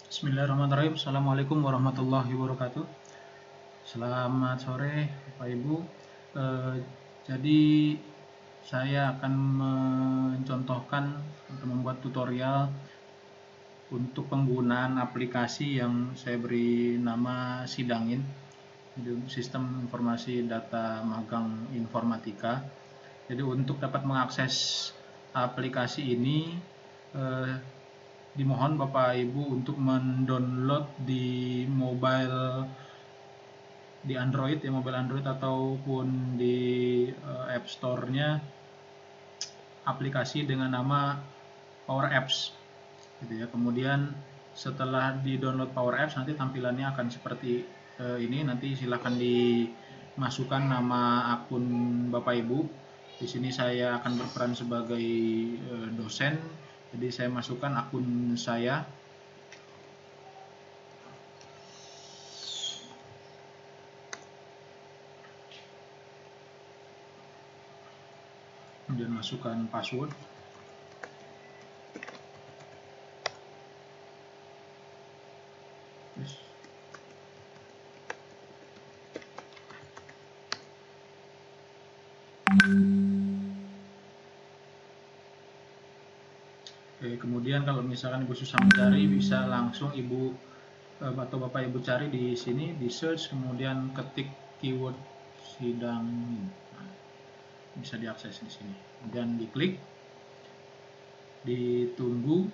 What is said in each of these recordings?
Bismillahirrahmanirrahim. Assalamualaikum warahmatullahi wabarakatuh. Selamat sore Bapak Ibu. Eh, jadi saya akan mencontohkan atau membuat tutorial untuk penggunaan aplikasi yang saya beri nama Sidangin, Sistem Informasi Data Magang Informatika. Jadi untuk dapat mengakses aplikasi ini, dimohon Bapak Ibu untuk mendownload di Android ya, mobile Android ataupun di App Store-nya aplikasi dengan nama Power Apps gitu ya. Kemudian setelah di-download Power Apps nanti tampilannya akan seperti ini. Nanti silakan dimasukkan nama akun Bapak Ibu. Di sini saya akan berperan sebagai dosen. Jadi saya masukkan akun saya. Kemudian masukkan password. Oke, kemudian kalau misalkan Ibu susah mencari, bisa langsung Ibu atau Bapak Ibu cari di sini, di search, kemudian ketik keyword sidang, nah, bisa diakses di sini. Kemudian diklik, ditunggu.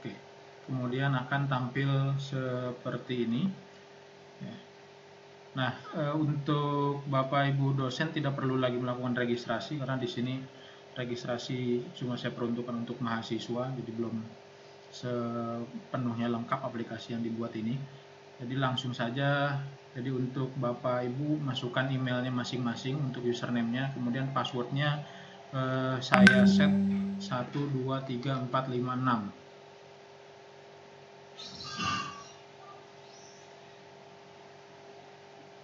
Oke, kemudian akan tampil seperti ini. Nah, untuk Bapak Ibu dosen tidak perlu lagi melakukan registrasi karena di sini registrasi cuma saya peruntukkan untuk mahasiswa, jadi belum sepenuhnya lengkap aplikasi yang dibuat ini. Jadi langsung saja, jadi untuk Bapak Ibu masukkan emailnya masing-masing untuk username-nya, kemudian passwordnya saya set 1, 2, 3, 4, 5, 6.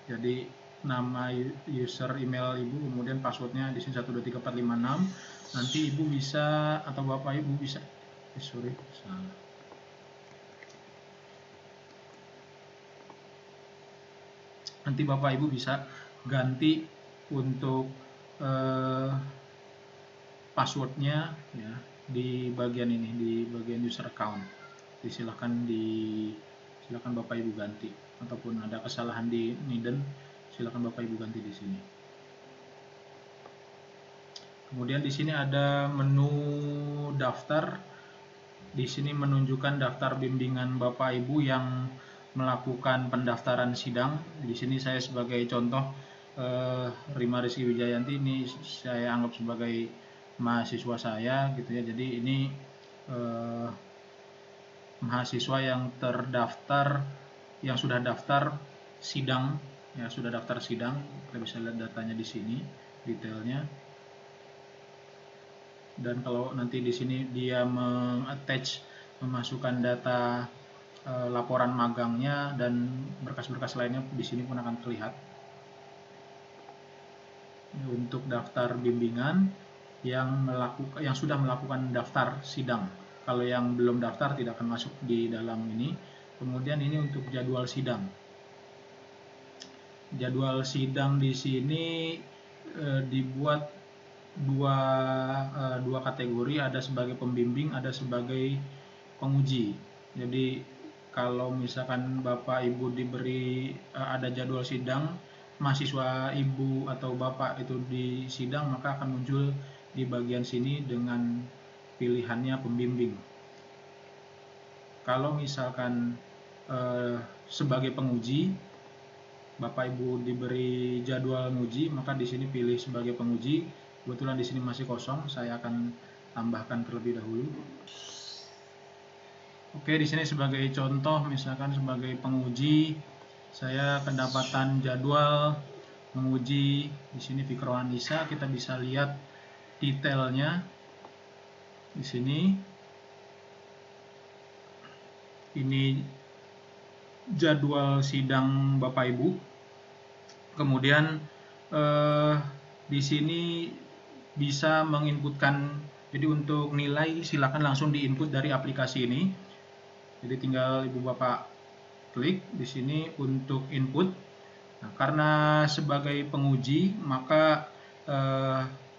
Jadi nama user email Ibu, kemudian passwordnya di sini 1, 2, 3, 4, 5, 6. Nanti Ibu bisa atau Bapak Ibu bisa salah. Nanti Bapak Ibu bisa ganti untuk passwordnya ya di bagian ini, di bagian user account. Silakan Bapak Ibu ganti, ataupun ada kesalahan di Niden, silakan Bapak Ibu ganti di sini. Kemudian di sini ada menu daftar. Di sini menunjukkan daftar bimbingan Bapak Ibu yang melakukan pendaftaran sidang. Di sini saya sebagai contoh Rima Rizky Wijayanti, ini saya anggap sebagai mahasiswa saya gitu ya. Jadi ini mahasiswa yang terdaftar, yang sudah daftar sidang ya, sudah daftar sidang. Kita bisa lihat datanya di sini, detailnya. Dan kalau nanti di sini dia memasukkan data laporan magangnya dan berkas-berkas lainnya, di sini pun akan terlihat. Untuk daftar bimbingan yang sudah melakukan daftar sidang. Kalau yang belum daftar tidak akan masuk di dalam ini. Kemudian ini untuk jadwal sidang. Jadwal sidang di sini dibuat dua kategori, ada sebagai pembimbing, ada sebagai penguji. Jadi kalau misalkan Bapak Ibu diberi ada jadwal sidang, mahasiswa Ibu atau Bapak itu di sidang, maka akan muncul di bagian sini dengan pilihannya pembimbing. Kalau misalkan sebagai penguji, Bapak Ibu diberi jadwal menguji, maka di sini pilih sebagai penguji. Kebetulan di sini masih kosong, saya akan tambahkan terlebih dahulu. Oke, di sini sebagai contoh, misalkan sebagai penguji, saya kedapatan jadwal menguji di sini Fikrohan Nisa. Kita bisa lihat detailnya di sini. Ini jadwal sidang Bapak Ibu. Kemudian di sini bisa menginputkan. Jadi untuk nilai silakan langsung diinput dari aplikasi ini. Jadi tinggal Ibu Bapak klik di sini untuk input. Nah, karena sebagai penguji, maka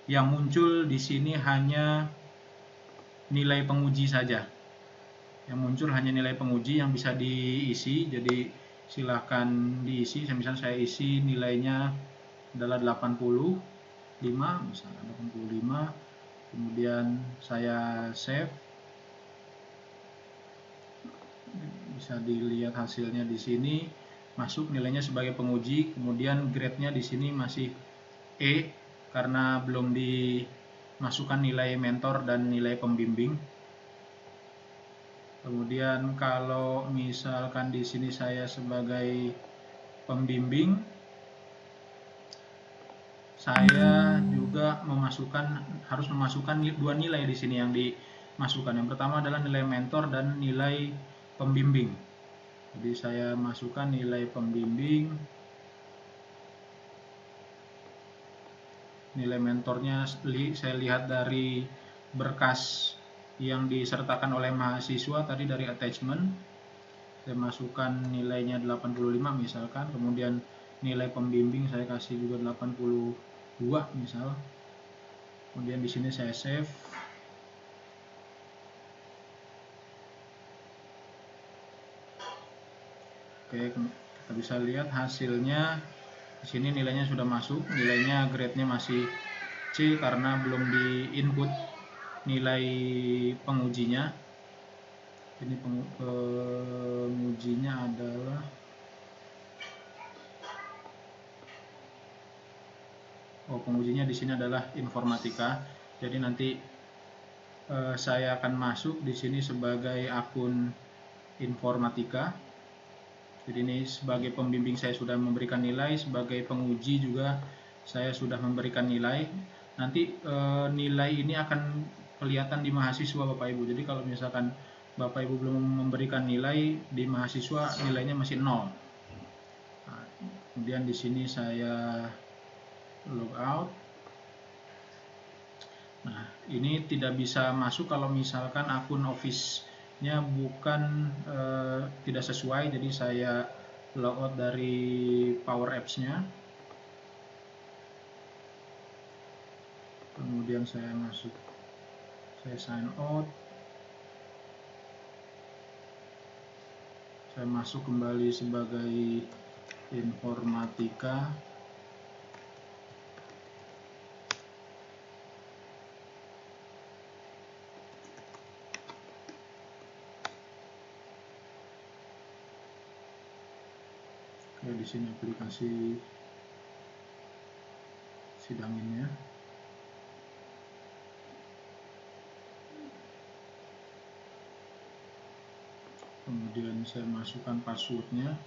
yang muncul di sini hanya nilai penguji saja. Yang muncul hanya nilai penguji yang bisa diisi. Jadi silakan diisi. Misalnya saya isi nilainya adalah 85, misalnya 85. Kemudian saya save. Bisa dilihat hasilnya di sini. Masuk nilainya sebagai penguji, kemudian grade-nya di sini masih E karena belum dimasukkan nilai mentor dan nilai pembimbing. Kemudian kalau misalkan di sini saya sebagai pembimbing, saya juga harus memasukkan dua nilai di sini yang dimasukkan. Yang pertama adalah nilai mentor dan nilai pembimbing. Jadi saya masukkan nilai pembimbing. Nilai mentornya saya lihat dari berkas yang disertakan oleh mahasiswa tadi dari attachment. Saya masukkan nilainya 85 misalkan, kemudian nilai pembimbing saya kasih juga 82 misal. Kemudian di sini saya save. Oke, kita bisa lihat hasilnya. Di sini nilainya sudah masuk, nilainya grade-nya masih C karena belum di-input nilai pengujinya. Ini pengujinya adalah pengujinya di sini adalah informatika. Jadi nanti saya akan masuk di sini sebagai akun informatika. Jadi ini sebagai pembimbing saya sudah memberikan nilai, sebagai penguji juga saya sudah memberikan nilai. Nanti nilai ini akan kelihatan di mahasiswa Bapak Ibu. Jadi kalau misalkan Bapak Ibu belum memberikan nilai di mahasiswa, nilainya masih 0. Nah, kemudian di sini saya log out. Nah, ini tidak bisa masuk kalau misalkan akun Office-nya bukan tidak sesuai. Jadi saya logout dari Power Apps-nya. Kemudian saya masuk, saya sign out. Saya masuk kembali sebagai informatika. Oke, di sini aplikasi sidanginnya. Kemudian saya masukkan passwordnya.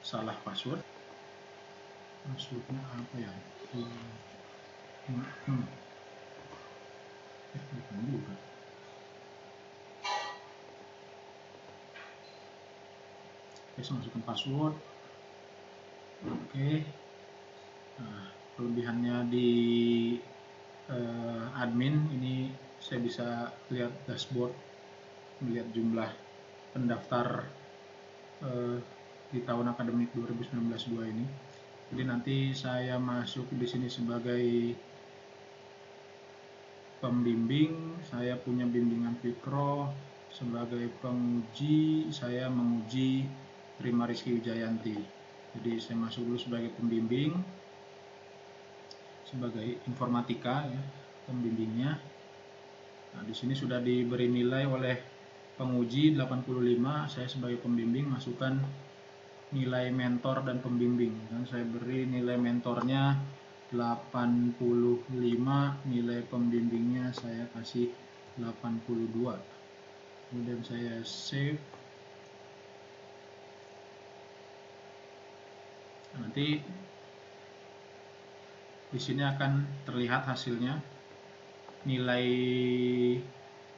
Salah password. Passwordnya apa ya? Bukan juga. Saya masukkan password. Oke. Nah, kelebihannya di admin ini saya bisa lihat dashboard, melihat jumlah pendaftar di tahun akademik 2019-2 ini. Jadi nanti saya masuk di sini sebagai pembimbing, saya punya bimbingan Fikro. Sebagai penguji, saya menguji Prima Rizky Wijayanti. Jadi saya masuk dulu sebagai pembimbing, sebagai informatika ya, pembimbingnya. Nah, di sini sudah diberi nilai oleh penguji 85, saya sebagai pembimbing masukkan nilai mentor dan pembimbing. Dan saya beri nilai mentornya 85, nilai pembimbingnya saya kasih 82. Kemudian saya save. Nanti di sini akan terlihat hasilnya. nilai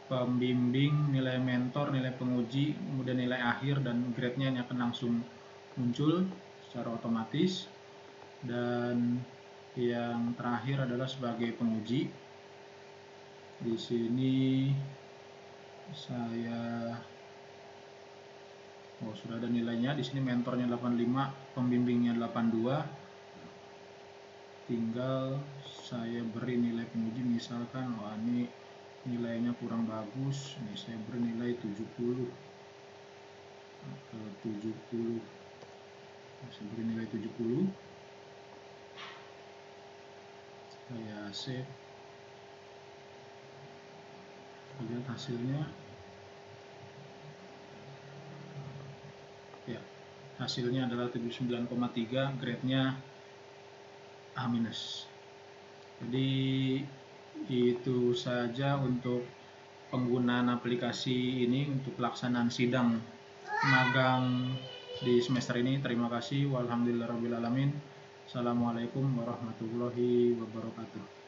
pembimbing, nilai mentor, nilai penguji, kemudian nilai akhir, dan grade-nya ini akan langsung muncul secara otomatis. Dan yang terakhir adalah sebagai penguji. Di sini sudah ada nilainya. Di sini mentornya 85, pembimbingnya 82. Tinggal saya beri nilai penguji, misalkan ini nilainya kurang bagus, ini saya beri nilai 70 atau 70. Saya beri nilai 70. Saya save. Lihat hasilnya. Ya, hasilnya adalah 79,3, grade-nya A-. Jadi itu saja untuk penggunaan aplikasi ini untuk pelaksanaan sidang magang di semester ini. Terima kasih. Walhamdulillahirabbil alamin. Assalamualaikum warahmatullahi wabarakatuh.